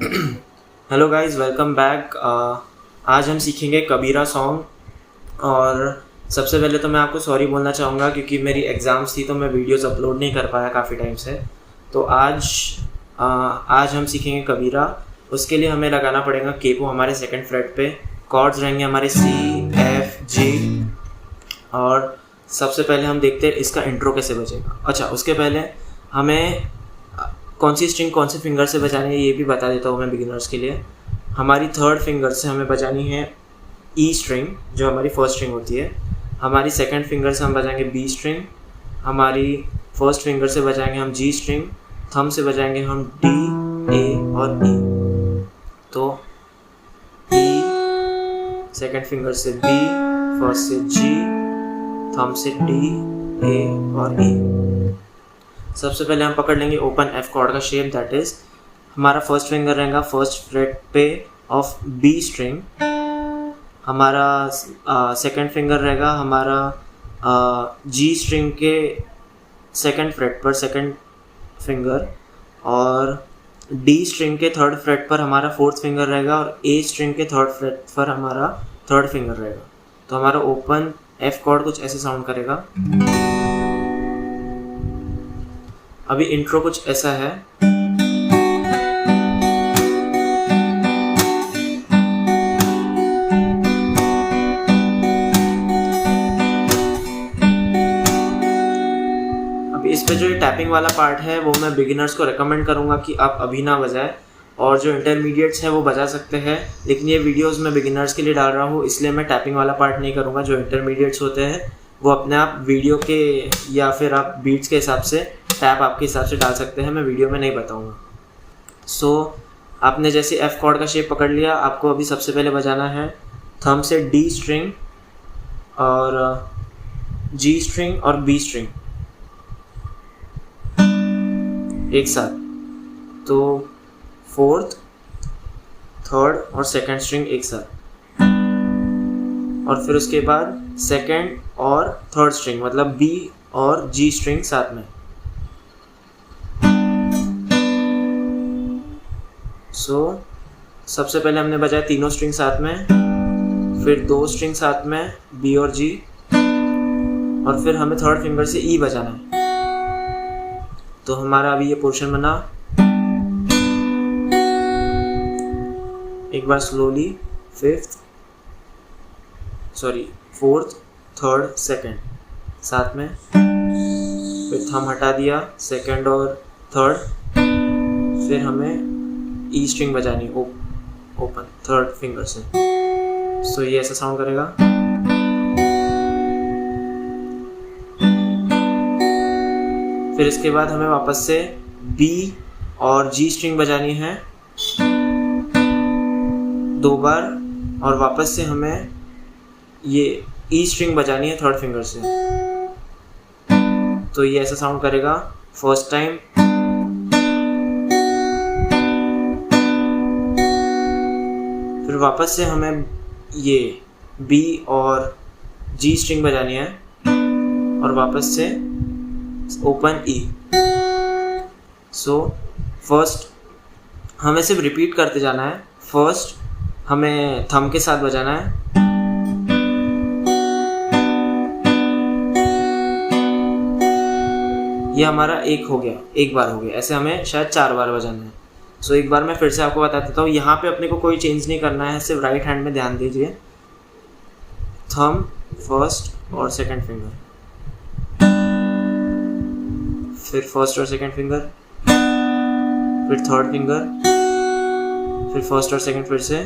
Hello guys, welcome back. आज हम सीखेंगे कबीरा सॉन्ग। और सबसे पहले तो मैं आपको सॉरी बोलना चाहूँगा क्योंकि मेरी एग्ज़ाम्स थी तो मैं वीडियोस अपलोड नहीं कर पाया काफ़ी टाइम से। तो आज हम सीखेंगे कबीरा। उसके लिए हमें लगाना पड़ेगा केपो हमारे सेकंड फ्रेट पे। कॉर्ड्स रहेंगे हमारे सी, एफ, जी। और सबसे पहले हम देखते हैं इसका इंट्रो कैसे बजेगा। अच्छा, उसके पहले हमें कौन सी स्ट्रिंग कौन से फिंगर से बजानी है ये भी बता देता हूँ मैं बिगिनर्स के लिए। हमारी थर्ड फिंगर से हमें बजानी है ई स्ट्रिंग, जो हमारी फर्स्ट स्ट्रिंग होती है। हमारी सेकंड फिंगर से हम बजाएंगे बी स्ट्रिंग। हमारी फर्स्ट फिंगर से बजाएंगे हम जी स्ट्रिंग। थंब से बजाएंगे हम डी, ए और ई। तो ई, सेकंड फिंगर से बी, फर्स्ट से जी, थंब से डी, ए और ई। सबसे पहले हम पकड़ लेंगे ओपन एफ कॉर्ड का शेप। दैट इज हमारा फर्स्ट फिंगर रहेगा फर्स्ट फ्रेट पे ऑफ बी स्ट्रिंग। हमारा सेकंड फिंगर रहेगा हमारा जी स्ट्रिंग के सेकंड फ्रेट पर सेकंड फिंगर। और डी स्ट्रिंग के थर्ड फ्रेट पर हमारा फोर्थ फिंगर रहेगा और ए स्ट्रिंग के थर्ड फ्रेट पर हमारा थर्ड फिंगर रहेगा। तो हमारा ओपन एफ कॉर्ड कुछ ऐसे साउंड करेगा। अभी इंट्रो कुछ ऐसा है। अभी इस पे जो ये टैपिंग वाला पार्ट है वो मैं बिगिनर्स को रेकमेंड करूंगा कि आप अभी ना बजाए, और जो इंटरमीडिएट्स हैं वो बजा सकते हैं। लेकिन ये वीडियोस मैं बिगिनर्स के लिए डाल रहा हूँ, इसलिए मैं टैपिंग वाला पार्ट नहीं करूँगा। जो इंटरमीडिएट्स होते हैं वो अपने आप वीडियो के या फिर आप बीट्स के हिसाब से टैप आपके हिसाब से डाल सकते हैं, मैं वीडियो में नहीं बताऊंगा। आपने जैसे एफ कॉर्ड का शेप पकड़ लिया, आपको अभी सबसे पहले बजाना है थंब से डी स्ट्रिंग और जी स्ट्रिंग और बी स्ट्रिंग एक साथ। तो फोर्थ, थर्ड और सेकंड स्ट्रिंग एक साथ, और फिर उसके बाद सेकंड और थर्ड स्ट्रिंग मतलब बी और जी स्ट्रिंग साथ में। सबसे पहले हमने बजाया तीनों स्ट्रिंग साथ में, फिर दो स्ट्रिंग साथ में बी और जी, और फिर हमें थर्ड फिंगर से ई बजाना है। तो हमारा अभी ये पोर्शन बना। एक बार स्लोली, फोर्थ, थर्ड, सेकंड साथ में, फिर थंब हटा दिया सेकंड और थर्ड, फिर हमें ई स्ट्रिंग बजानी ओपन थर्ड फिंगर से। ये ऐसा साउंड करेगा। फिर इसके बाद हमें वापस से बी और जी स्ट्रिंग बजानी है दो बार, और वापस से हमें ये ई स्ट्रिंग बजानी है थर्ड फिंगर से। तो ये ऐसा साउंड करेगा फर्स्ट टाइम। फिर वापस से हमें ये बी और जी स्ट्रिंग बजानी है और वापस से ओपन ई। फर्स्ट हमें सिर्फ रिपीट करते जाना है। फर्स्ट हमें थंब के साथ बजाना है, ये हमारा एक हो गया, एक बार हो गया। ऐसे हमें शायद 4 बार बजाना है। एक बार मैं फिर से आपको बता देता हूँ। यहाँ पे अपने को कोई चेंज नहीं करना है, सिर्फ राइट हैंड में ध्यान दीजिए। थंब फर्स्ट और सेकंड फिंगर, फिर फर्स्ट और सेकंड फिंगर, फिर थर्ड फिंगर, फिर फर्स्ट और सेकंड फिर से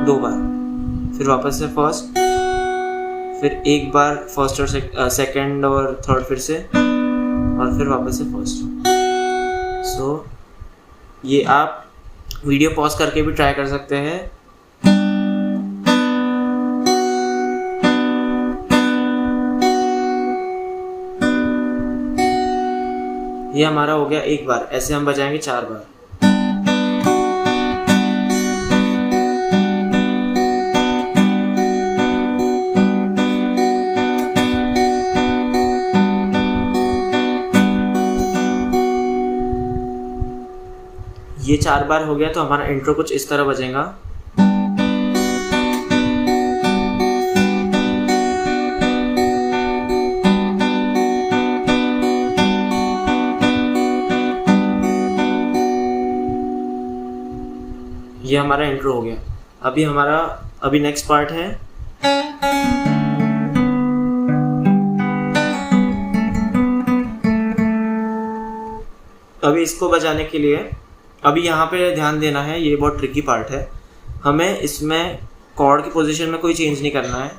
2 बार, फिर वापस से फर्स्ट, फिर एक बार फर्स्ट और सेकंड और थर्ड फिर से, और फिर वापस से फर्स्ट। ये आप वीडियो पॉज करके भी ट्राई कर सकते हैं। ये हमारा हो गया एक बार। ऐसे हम बजाएंगे 4 बार। ये 4 बार हो गया तो हमारा इंट्रो कुछ इस तरह बजेगा। ये हमारा इंट्रो हो गया। अभी नेक्स्ट पार्ट है। अभी इसको बजाने के लिए अभी यहाँ पे ध्यान देना है, ये बहुत ट्रिकी पार्ट है। हमें इसमें कॉर्ड की पोजीशन में कोई चेंज नहीं करना है।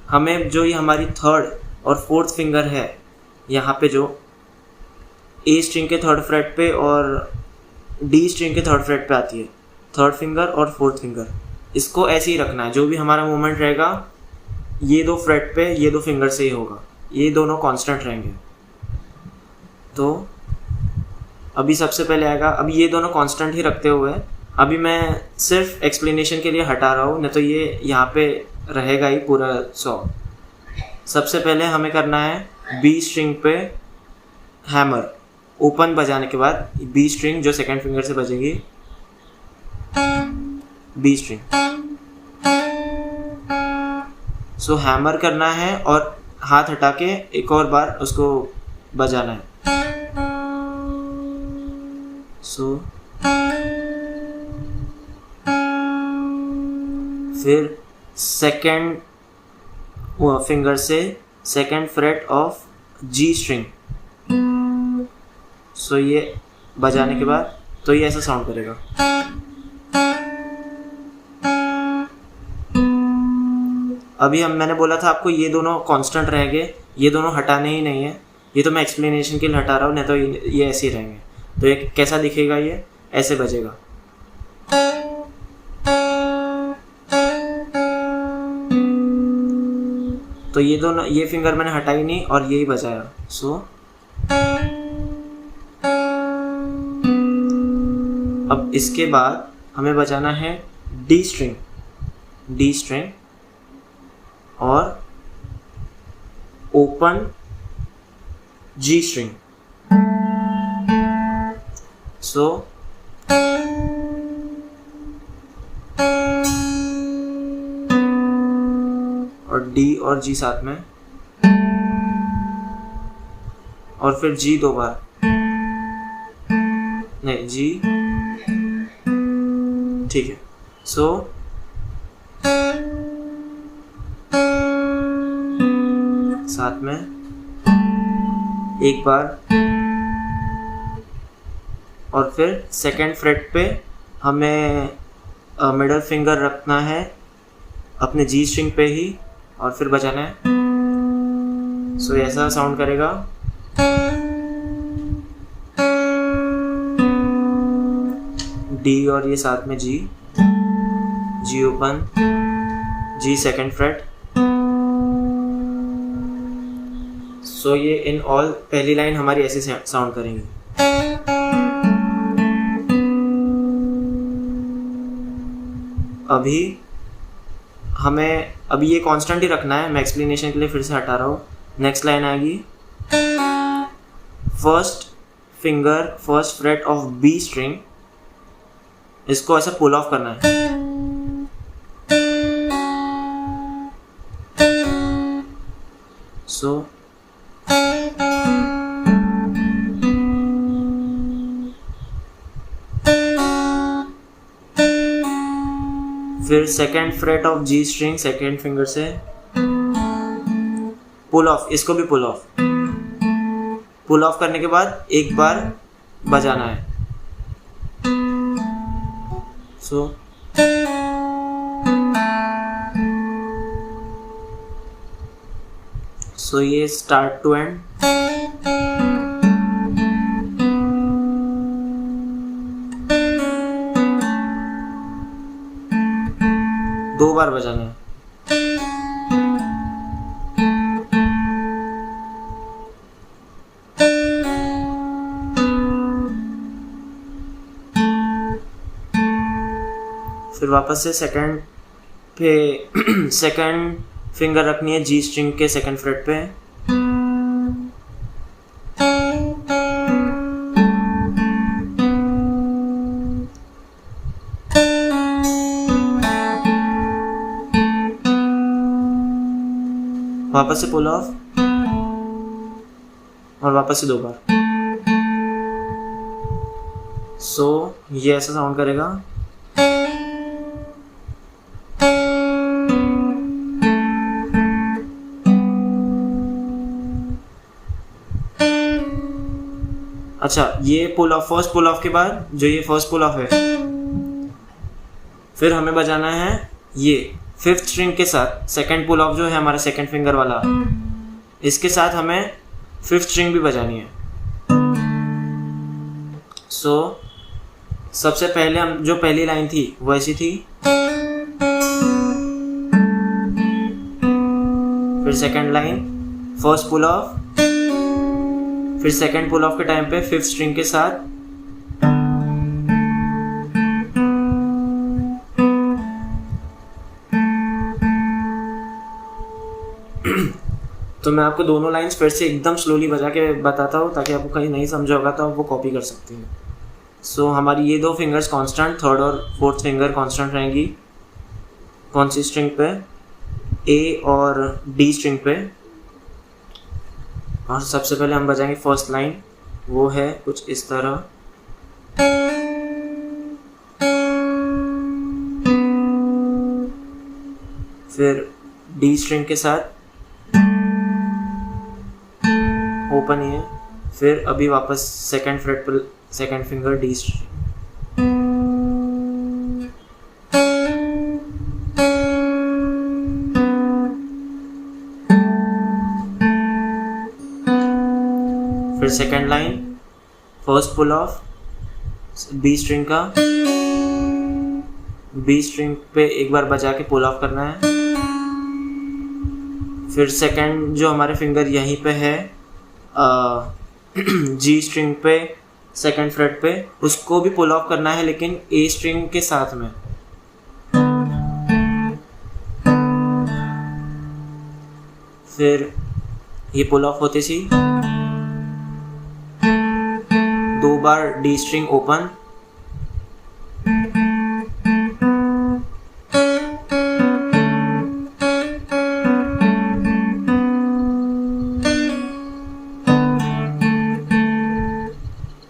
हमें जो ये हमारी थर्ड और फोर्थ फिंगर है, यहाँ पे जो ए स्ट्रिंग के थर्ड फ्रेट पे और डी स्ट्रिंग के थर्ड फ्रेट पे आती है, थर्ड फिंगर और फोर्थ फिंगर, इसको ऐसे ही रखना है। जो भी हमारा मूवमेंट रहेगा ये 2 फ्रेट पे, ये 2 फिंगर से ही होगा, ये दोनों कांस्टेंट रहेंगे। तो अभी सबसे पहले आएगा, अभी ये दोनों कांस्टेंट ही रखते हुए अभी मैं सिर्फ एक्सप्लेनेशन के लिए हटा रहा हूँ, नहीं तो ये यहाँ पे रहेगा ही पूरा सॉन्ग। सबसे पहले हमें करना है बी स्ट्रिंग पे हैमर, ओपन बजाने के बाद बी स्ट्रिंग जो सेकंड फिंगर से बजेगी, बी स्ट्रिंग। सो हैमर करना है और हाथ हटा के एक और बार उसको बजाना है। फिर सेकंड फिंगर से second fret of G string, ये बजाने के बाद तो ये ऐसा साउंड करेगा। अभी मैंने बोला था आपको ये दोनों कांस्टेंट रहेंगे, ये दोनों हटाने ही नहीं है। ये तो मैं एक्सप्लेनेशन के लिए हटा रहा हूँ, नहीं तो ये ऐसे ही रहेंगे। तो ये कैसा दिखेगा, ये ऐसे बजेगा। तो ये दोनों, ये फिंगर मैंने हटाई नहीं और यही बजाया। अब इसके बाद हमें बजाना है डी स्ट्रिंग और ओपन जी स्ट्रिंग। और डी और जी साथ में, और फिर जी 2 बार, नहीं जी, ठीक है। साथ में एक बार, और फिर सेकंड फ्रेट पे हमें मिडल फिंगर रखना है अपने जी स्ट्रिंग पे ही और फिर बजाना है। ऐसा साउंड करेगा। डी और ये साथ में जी, जी ओपन, जी सेकंड फ्रेट। ये इन ऑल पहली लाइन हमारी ऐसे साउंड करेंगी। अभी ये कांस्टेंट ही रखना है। मैं एक्सप्लेनेशन के लिए फिर से हटा रहा हूँ। नेक्स्ट लाइन आएगी, first fret of B string, इसको ऐसा पुल ऑफ करना है। फिर second fret of G string second finger से पुल ऑफ, इसको भी पुल ऑफ करने के बाद एक बार बजाना है। ये स्टार्ट टू एंड। दो बार बजाना है। फिर वापस से सेकंड फिंगर रखनी है जी स्ट्रिंग के सेकंड फ्रेट पे। वापस से पुल ऑफ और वापस से 2 बार। सो ये ऐसा साउंड करेगा। अच्छा, ये पुल ऑफ, फर्स्ट पुल ऑफ के बाद जो ये फर्स्ट पुल ऑफ है, फिर हमें बजाना है ये 5th स्ट्रिंग के साथ। सेकंड पुल ऑफ जो है हमारा सेकंड फिंगर वाला, इसके साथ हमें 5th स्ट्रिंग भी बजानी है। सो सबसे पहले हम जो पहली लाइन थी वो ऐसी थी, फिर second line first pull off, फिर सेकंड पुल ऑफ के टाइम पे 5th स्ट्रिंग के साथ तो मैं आपको दोनों लाइंस फिर से एकदम स्लोली बजा के बताता हूँ ताकि आपको कहीं नहीं समझा होगा तो आप वो कॉपी कर सकते हैं। सो हमारी ये 2 फिंगर्स कांस्टेंट, 3rd और 4th फिंगर कांस्टेंट रहेंगी। कौन सी स्ट्रिंग पे? ए और डी स्ट्रिंग पे। और सबसे पहले हम बजाएंगे फर्स्ट लाइन, वो है कुछ इस तरह। फिर डी स्ट्रिंग के साथ ओपन ही है, फिर अभी वापस सेकंड फ्रेट पर सेकंड फिंगर डी स्ट्रिंग। फिर second line first pull off B string का, बी स्ट्रिंग पे एक बार बजा के पुल ऑफ करना है। फिर सेकंड जो हमारे फिंगर यहीं पे है जी स्ट्रिंग पे सेकंड फ्रेट पे, उसको भी पुल ऑफ करना है लेकिन ए स्ट्रिंग के साथ में। फिर ये पुल ऑफ होते सी 2 बार डी स्ट्रिंग ओपन,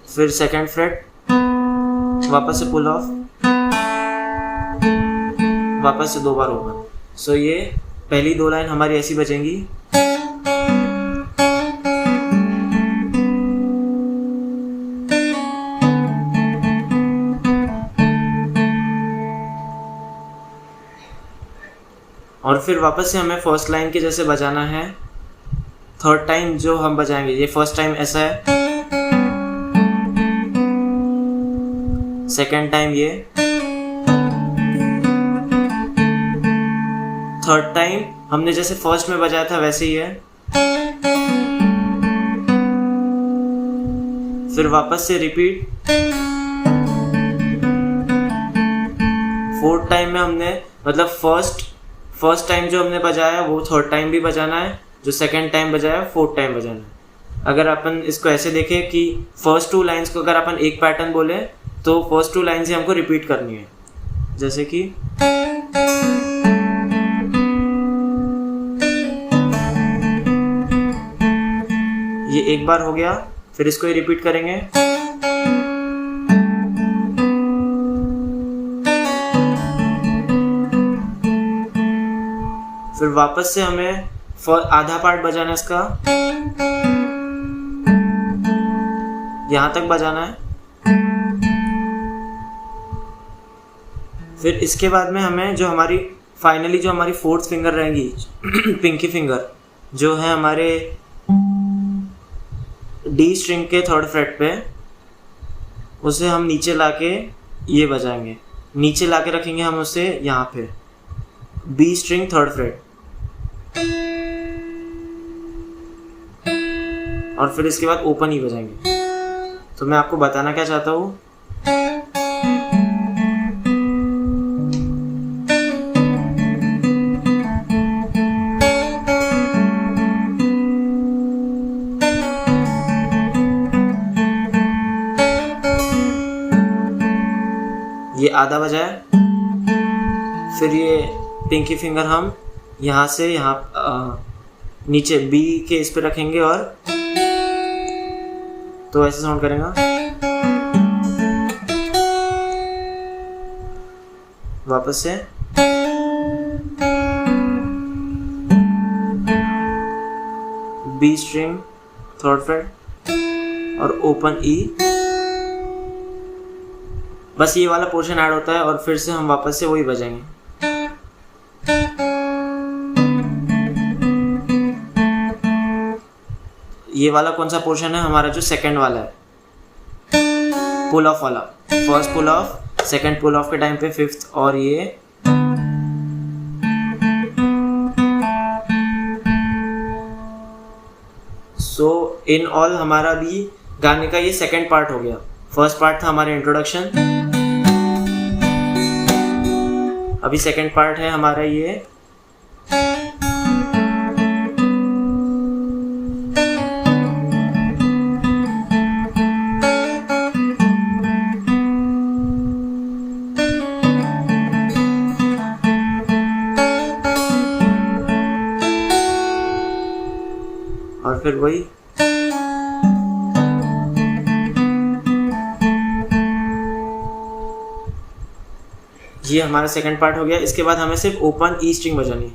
फिर सेकंड फ्रेट वापस से पुल ऑफ, वापस से 2 बार ओपन। सो ये पहली 2 लाइन हमारी ऐसी बजेंगी। और फिर वापस से हमें फर्स्ट लाइन के जैसे बजाना है। 3rd टाइम जो हम बजाएंगे, ये फर्स्ट टाइम ऐसा है, सेकेंड टाइम ये, 3rd टाइम हमने जैसे फर्स्ट में बजाया था वैसे ही है। फिर वापस से रिपीट। 4th टाइम में हमने मतलब फर्स्ट टाइम जो हमने बजाया वो 3rd टाइम भी बजाना है, जो सेकेंड टाइम बजाया 4th टाइम बजाना है। अगर अपन इसको ऐसे देखें कि फर्स्ट 2 लाइंस को अगर अपन एक पैटर्न बोले तो फर्स्ट 2 लाइंस ही हमको रिपीट करनी है। जैसे कि ये एक बार हो गया, फिर इसको ही रिपीट करेंगे। फिर वापस से हमें आधा पार्ट बजाना है इसका, यहां तक बजाना है। फिर इसके बाद में हमें जो हमारी फाइनली जो हमारी 4th फिंगर रहेंगी पिंकी फिंगर, जो है हमारे डी स्ट्रिंग के 3rd फ्रेट पे, उसे हम नीचे लाके ये बजाएंगे। नीचे लाके रखेंगे हम उसे यहाँ पे, बी स्ट्रिंग 3rd फ्रेट। और फिर इसके बाद ओपन ही बजाएंगे। तो मैं आपको बताना क्या चाहता हूँ, ये आधा बजाया, फिर ये पिंकी फिंगर हम यहाँ से यहाँ नीचे बी के इस पे रखेंगे और तो ऐसे साउंड करेगा। वापस से बी स्ट्रिंग थर्ड फ्रेट और ओपन ई। बस ये वाला पोर्शन ऐड होता है और फिर से हम वापस से वही बजाएंगे। ये वाला कौन सा पोर्शन है हमारा? जो सेकंड वाला है, पुल ऑफ वाला। First pull off, second pull off के टाइम पे फिफ्थ और ये सो इन ऑल हमारा भी गाने का ये सेकंड पार्ट हो गया। फर्स्ट पार्ट था हमारा इंट्रोडक्शन, अभी सेकंड पार्ट है हमारा ये और फिर वही ये हमारा सेकंड पार्ट हो गया। इसके बाद हमें सिर्फ ओपन ई स्ट्रिंग बजानी है,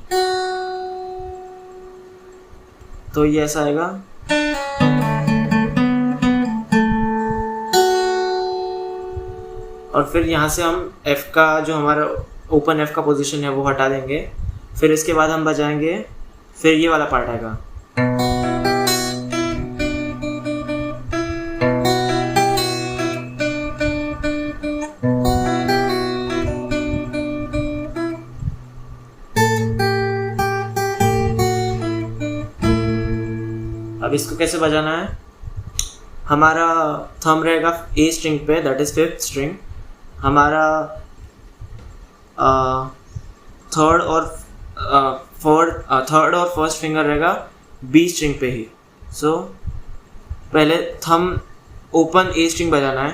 तो ये ऐसा आएगा। और फिर यहाँ से हम F का जो हमारा ओपन F का पोजीशन है वो हटा देंगे। फिर इसके बाद हम बजाएंगे, फिर ये वाला पार्ट आएगा। अब इसको कैसे बजाना है? हमारा थंब रहेगा ए स्ट्रिंग पे, दैट इज फिफ्थ स्ट्रिंग। हमारा थर्ड और फर्स्ट फिंगर रहेगा बी स्ट्रिंग पे ही। सो पहले थंब ओपन ए स्ट्रिंग बजाना है,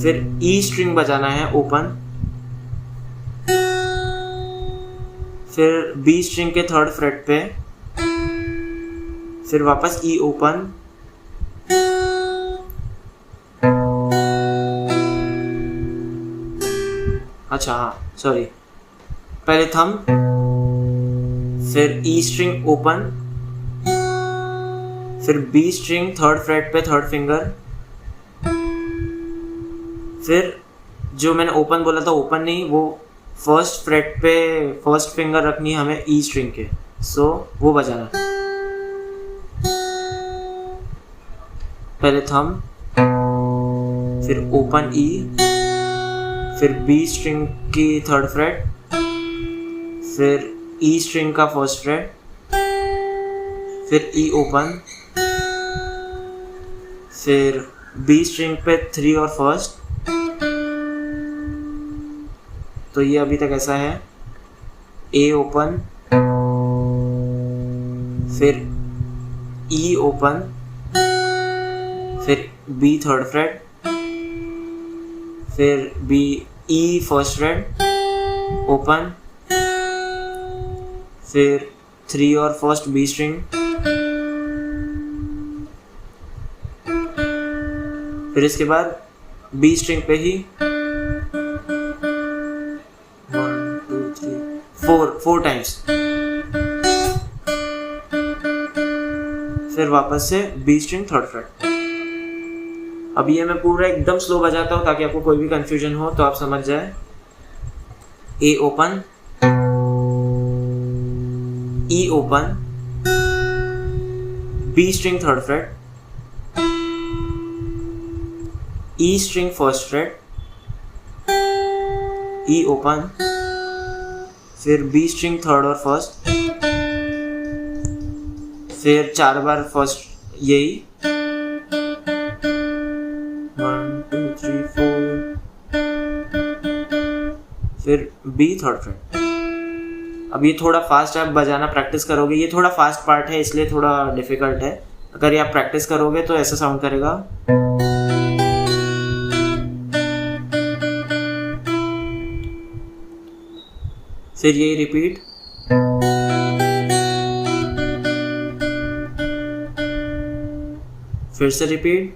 फिर ई स्ट्रिंग बजाना है ओपन, फिर बी स्ट्रिंग के थर्ड फ्रेट पे, फिर वापस ई ओपन, अच्छा हाँ सॉरी, पहले थंब, फिर ई स्ट्रिंग ओपन, फिर बी स्ट्रिंग थर्ड फ्रेट पे थर्ड फिंगर, फिर जो मैंने ओपन बोला था ओपन नहीं, वो फर्स्ट फ्रेट पे फर्स्ट फिंगर रखनी है हमें ई स्ट्रिंग के, सो वो बजाना। पहले थंब, फिर ओपन ई, फिर बी स्ट्रिंग की थर्ड फ्रेट, फिर ई स्ट्रिंग का फर्स्ट फ्रेट, फिर ई ओपन, फिर बी स्ट्रिंग पे थ्री और फर्स्ट। तो ये अभी तक ऐसा है, ए ओपन, फिर ई ओपन, फिर बी थर्ड फ्रेट, फिर B E first fret open, फिर थ्री और फर्स्ट बी स्ट्रिंग, फिर इसके बाद बी स्ट्रिंग पे ही 1 2 3 4 टाइम्स, फिर वापस से बी स्ट्रिंग थर्ड फ्रेट। अब ये मैं पूरा एकदम स्लो बजाता हूँ ताकि आपको कोई भी कंफ्यूजन हो तो आप समझ जाए। A open, E open, B string third fret, E string first fret, E open, फिर बी स्ट्रिंग थर्ड और फर्स्ट, फिर 4 बार फर्स्ट यही 1 2 3 4, फिर बी थर्ड फ्रेट। अब ये थोड़ा फास्ट आप बजाना प्रैक्टिस करोगे, ये थोड़ा फास्ट पार्ट है इसलिए थोड़ा डिफिकल्ट है। अगर ये आप प्रैक्टिस करोगे तो ऐसा साउंड करेगा। फिर यही रिपीट, फिर से रिपीट,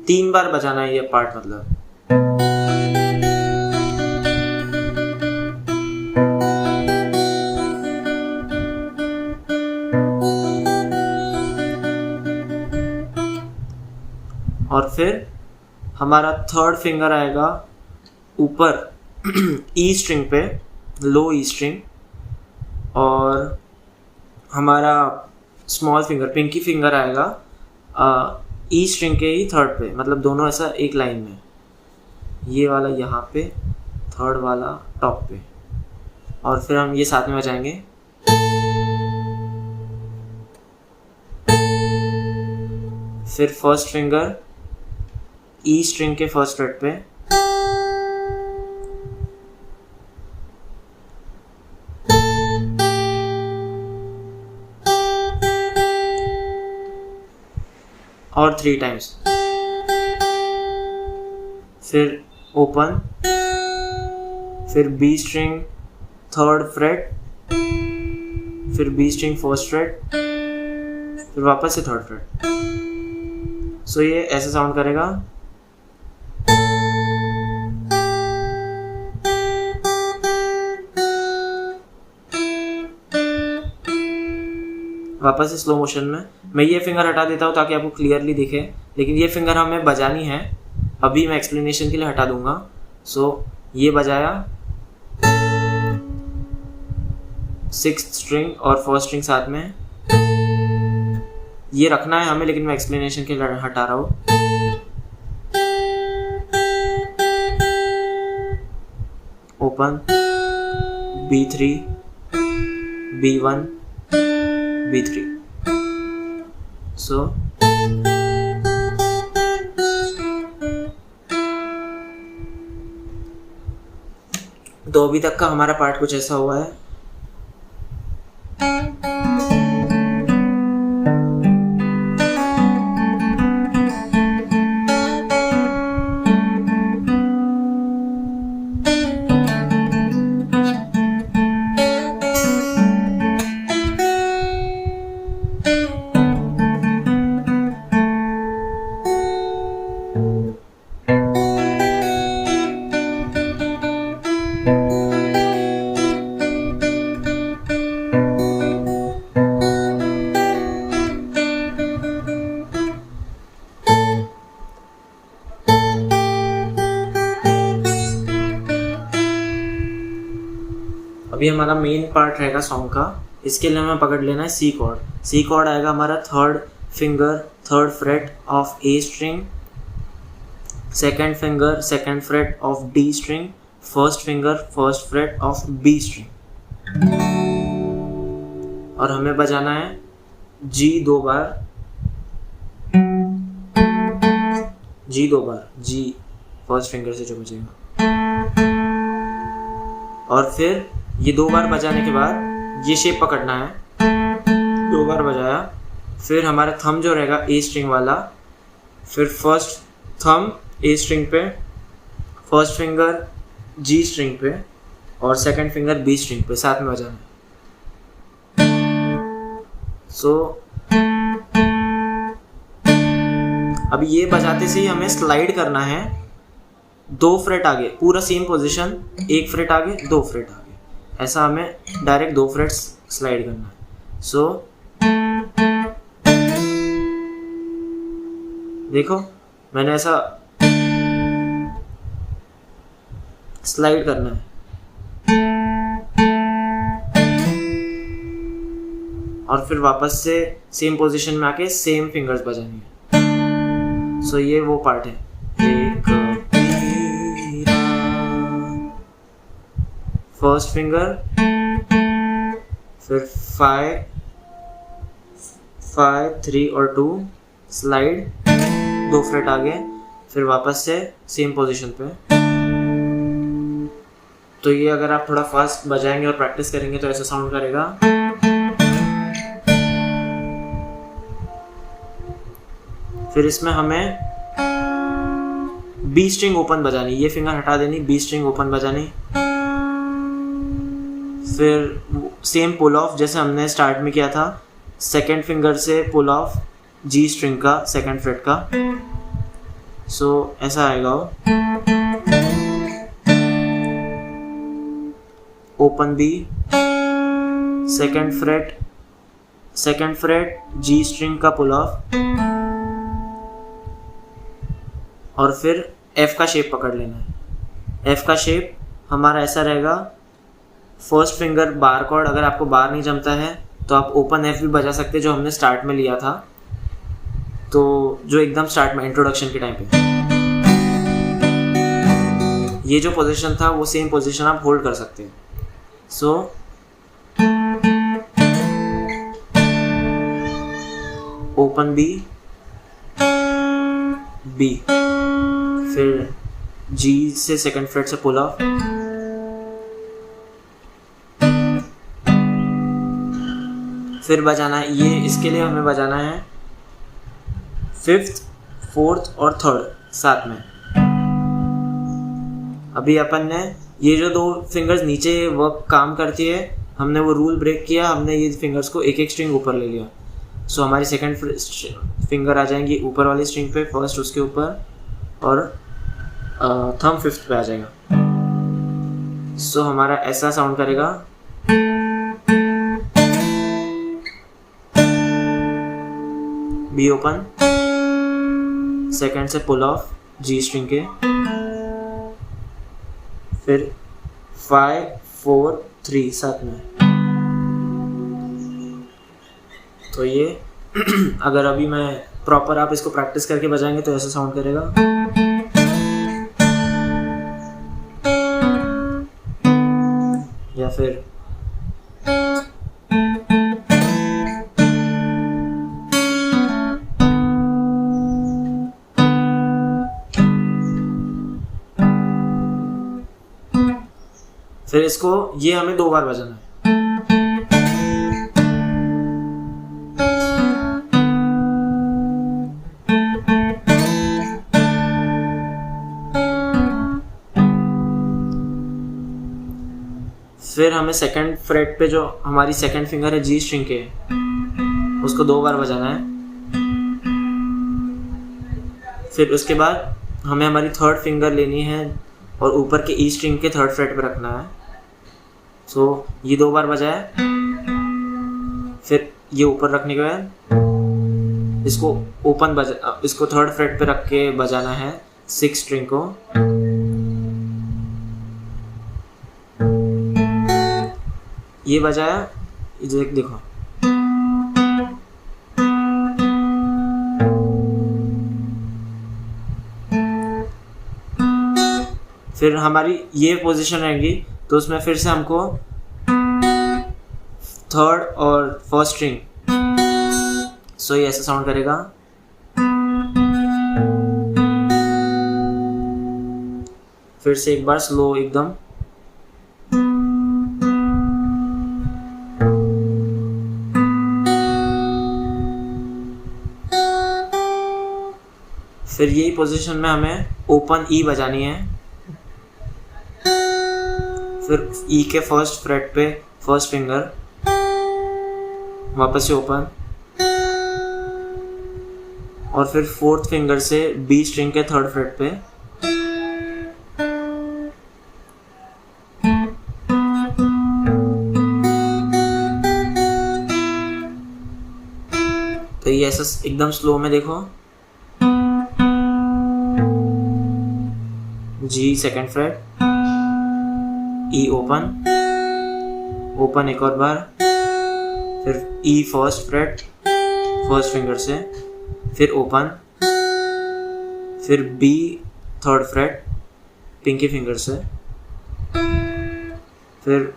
तीन बार बजाना है ये पार्ट मतलब। और फिर हमारा थर्ड फिंगर आएगा ऊपर ई स्ट्रिंग पे, लो ई स्ट्रिंग, और हमारा स्मॉल फिंगर पिंकी फिंगर आएगा ई स्ट्रिंग के ही थर्ड पे, मतलब दोनों ऐसा एक लाइन में, ये वाला यहाँ पे, थर्ड वाला टॉप पे, और फिर हम ये साथ में बजाएंगे। फिर फर्स्ट फिंगर ई स्ट्रिंग के फर्स्ट फ्रेट पे, और 3 टाइम्स। फिर ओपन, फिर बी स्ट्रिंग थर्ड फ्रेट, फिर बी स्ट्रिंग फर्स्ट फ्रेट, फिर वापस से थर्ड फ्रेट। सो ये ऐसे साउंड करेगा। वापस से स्लो मोशन में। मैं ये फिंगर हटा देता हूँ ताकि आपको क्लियरली दिखे, लेकिन ये फिंगर हमें बजानी है, अभी मैं एक्सप्लेनेशन के लिए हटा दूंगा। सो ये बजाया, 6th स्ट्रिंग और 1st स्ट्रिंग साथ में, ये रखना है हमें, लेकिन मैं एक्सप्लेनेशन के लिए हटा रहा हूँ। Open, B3, B1, B3। सो तो अभी तक का हमारा पार्ट कुछ ऐसा हुआ है। अभी हमारा मेन पार्ट रहेगा सॉन्ग का। इसके लिए हमें पकड़ लेना है सी कॉर्ड। सी कॉर्ड आएगा हमारा third finger third fret of A string, second finger second fret of D string, first finger first fret of B string, और हमें बजाना है जी 2 बार, जी 2 बार, जी फर्स्ट फिंगर से जो बजेगा। और फिर ये 2 बार बजाने के बाद ये शेप पकड़ना है, 2 बार बजाया, फिर हमारा थंब जो रहेगा ए स्ट्रिंग वाला, फिर फर्स्ट थंब ए स्ट्रिंग पे, फर्स्ट फिंगर जी स्ट्रिंग पे और सेकंड फिंगर बी स्ट्रिंग पे साथ में बजाना है। सो अब ये बजाते से ही हमें स्लाइड करना है 2 फ्रेट आगे, पूरा सेम पोजीशन, 1 फ्रेट आगे 2 फ्रेट आगे, ऐसा हमें डायरेक्ट 2 फ्रेट्स स्लाइड करना है। सो देखो मैंने ऐसा स्लाइड करना है, और फिर वापस से सेम पोजीशन में आके सेम फिंगर्स बजानी है। सो ये वो पार्ट है। फर्स्ट फिंगर, फिर 5 3 और 2 स्लाइड, 2 फ्रेट आगे, फिर वापस से सेम पोजीशन पे। तो ये अगर आप थोड़ा फास्ट बजाएंगे और प्रैक्टिस करेंगे तो ऐसा साउंड करेगा। फिर इसमें हमें बी स्ट्रिंग ओपन बजानी, ये फिंगर हटा देनी, बी स्ट्रिंग ओपन बजानी, फिर सेम पुल ऑफ जैसे हमने स्टार्ट में किया था, सेकेंड फिंगर से पुल ऑफ जी स्ट्रिंग का सेकेंड फ्रेट का। सो ऐसा आएगा वो, ओपन बी, सेकेंड फ्रेट जी स्ट्रिंग का पुल ऑफ, और फिर एफ का शेप पकड़ लेना है। एफ का शेप हमारा ऐसा रहेगा, फर्स्ट फिंगर बार कॉर्ड, अगर आपको बार नहीं जमता है तो आप ओपन एफ भी बजा सकते हैं, जो हमने स्टार्ट में लिया था, तो जो एकदम स्टार्ट में इंट्रोडक्शन के टाइम पे ये जो पोजीशन था वो सेम पोजीशन आप होल्ड कर सकते हैं। सो ओपन बी, बी, फिर जी से सेकंड फ्रेट से पुल ऑफ, फिर बजाना है ये, इसके लिए हमें बजाना है फिफ्थ, फोर्थ और थर्ड साथ में। अभी अपन ने ये जो दो फिंगर्स नीचे वर्क काम करती है, हमने वो रूल ब्रेक किया, हमने ये फिंगर्स को एक एक स्ट्रिंग ऊपर ले लिया। सो हमारी सेकंड फिंगर आ जाएंगी ऊपर वाली स्ट्रिंग पे, फर्स्ट उसके ऊपर, और थंब फिफ्थ पे आ जाएगा। सो हमारा ऐसा साउंड करेगा, बी ओपन, सेकंड से पुल ऑफ जी स्ट्रिंग के, फिर 5 4 3 साथ में। तो ये अगर अभी मैं प्रॉपर आप इसको प्रैक्टिस करके बजाएंगे तो ऐसा साउंड करेगा। या फिर इसको ये हमें 2 बार बजाना है। फिर हमें सेकंड फ्रेट पे जो हमारी सेकंड फिंगर है जी स्ट्रिंग के, उसको 2 बार बजाना है। फिर उसके बाद हमें हमारी थर्ड फिंगर लेनी है और ऊपर के ई स्ट्रिंग के थर्ड फ्रेट पे रखना है। सो ये 2 बार बजाया, फिर ये ऊपर रखने के बाद इसको इसको थर्ड फ्रेट पे रख के बजाना है 6 स्ट्रिंग को। ये बजाया, देखो फिर हमारी ये पोजीशन रहेगी, तो उसमें फिर से हमको थर्ड और फर्स्ट स्ट्रिंग, सो ये ऐसा साउंड करेगा। फिर से एक बार स्लो एकदम, फिर यही पोजीशन में हमें ओपन ई बजानी है। फिर ई के फर्स्ट फ्रेट पे फर्स्ट फिंगर, वापस से ओपन, और फिर फोर्थ फिंगर से बी स्ट्रिंग के थर्ड फ्रेट पे, तो ये ऐसा एकदम स्लो में देखो, G second fret, E open, open एक और बार, फिर E first fret first finger से, फिर ओपन, फिर B third fret pinky finger से, फिर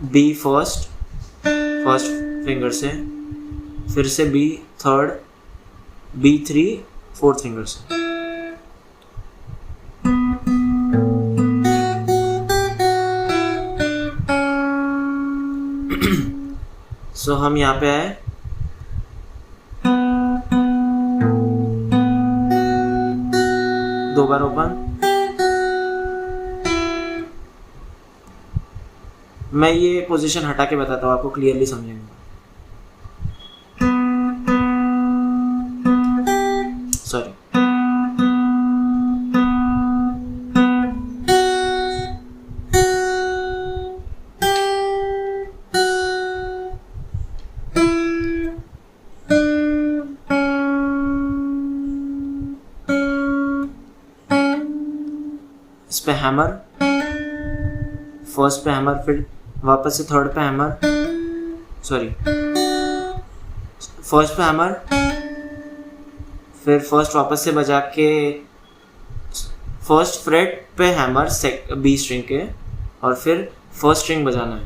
बी फर्स्ट फिंगर से, फिर से B third, B three fourth finger से। सो हम यहाँ पे आए, दो बार ओपन, मैं ये पोजीशन हटा के बताता हूँ, आपको क्लियरली समझेंगे। सॉरी, इस पे हैमर, फर्स्ट पे हैमर, फिर वापस से थर्ड पे हैमर, सॉरी फर्स्ट पे हैमर, फिर फर्स्ट वापस से बजा के फर्स्ट फ्रेट पे हैमर बी स्ट्रिंग के, और फिर फर्स्ट स्ट्रिंग बजाना है।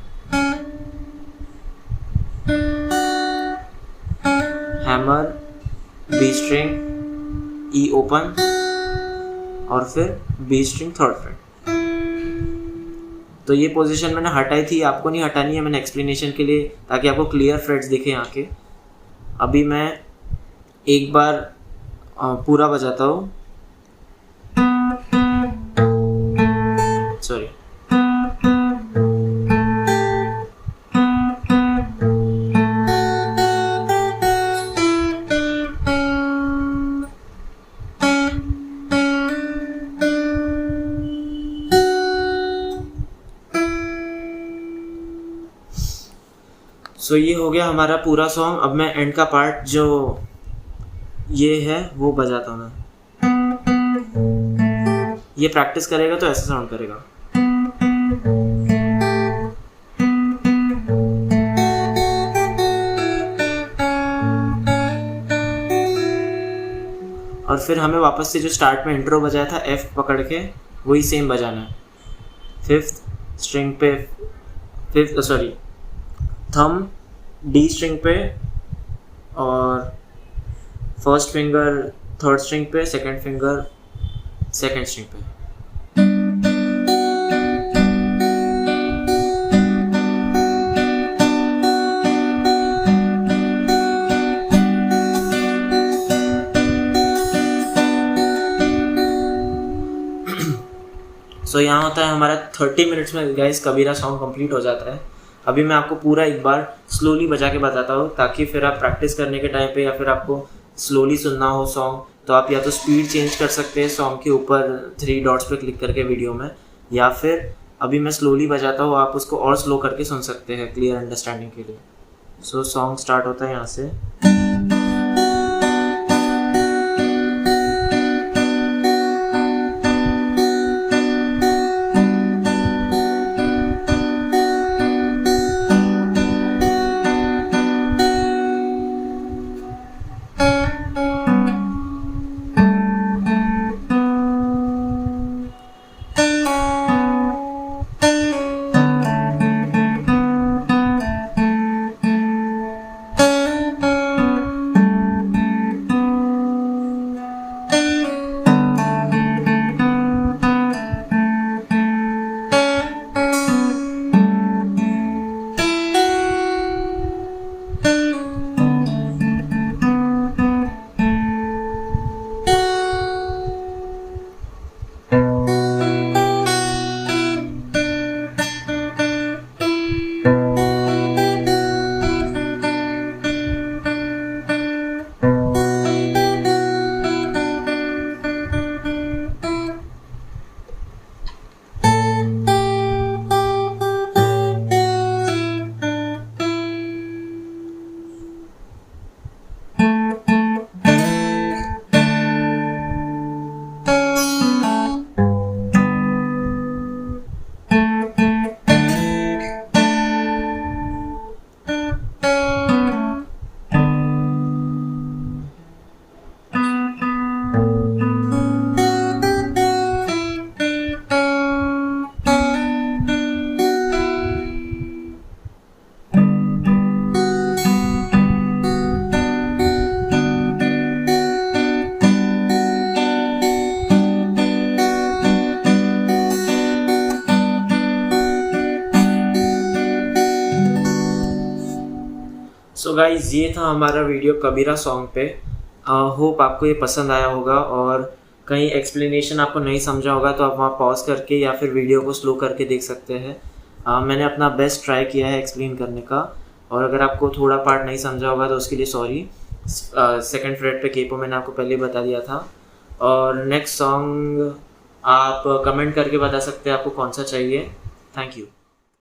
Hammer, be string, E open, और फिर बी स्ट्रिंग थर्ड फ्रेट। तो ये पोजीशन मैंने हटाई थी, आपको नहीं हटानी है, मैंने एक्सप्लेनेशन के लिए, ताकि आपको क्लियर फ्रेट्स दिखे यहाँ के। अभी मैं एक बार पूरा बजाता हूँ, सॉरी। सो ये हो गया हमारा पूरा सॉन्ग। अब मैं एंड का पार्ट जो ये है वो बजाता हूँ मैं। ये प्रैक्टिस करेगा तो ऐसा साउंड करेगा। और फिर हमें वापस से जो स्टार्ट में इंट्रो बजाया था एफ पकड़ के, वही सेम बजाना है। फिफ्थ स्ट्रिंग पे, थंब डी स्ट्रिंग पे, और फर्स्ट फिंगर थर्ड स्ट्रिंग पे, सेकंड फिंगर सेकंड स्ट्रिंग पे। सो यहाँ होता है हमारा 30 मिनट्स में गाइस कबीरा सॉन्ग कंप्लीट हो जाता है। अभी मैं आपको पूरा एक बार स्लोली बजा के बताता हूँ, ताकि फिर आप प्रैक्टिस करने के टाइम पे या फिर आपको स्लोली सुनना हो सॉन्ग, तो आप या तो स्पीड चेंज कर सकते हैं सॉन्ग के ऊपर 3 डॉट्स पे क्लिक करके वीडियो में, या फिर अभी मैं स्लोली बजाता हूँ, आप उसको और स्लो करके सुन सकते हैं क्लियर अंडरस्टैंडिंग के लिए। सो सॉन्ग स्टार्ट होता है यहाँ से। सो गाइज ये था हमारा वीडियो कबीरा सॉन्ग पे। होप आपको ये पसंद आया होगा, और कहीं एक्सप्लेनेशन आपको नहीं समझा होगा तो आप वहाँ पॉज करके या फिर वीडियो को स्लो करके देख सकते हैं। मैंने अपना बेस्ट ट्राई किया है एक्सप्लेन करने का, और अगर आपको थोड़ा पार्ट नहीं समझा होगा तो उसके लिए सॉरी। सेकंड फ्रेट पे केपो मैंने आपको पहले बता दिया था। और नेक्स्ट सॉन्ग आप कमेंट करके बता सकते हैं आपको कौन सा चाहिए। Thank you.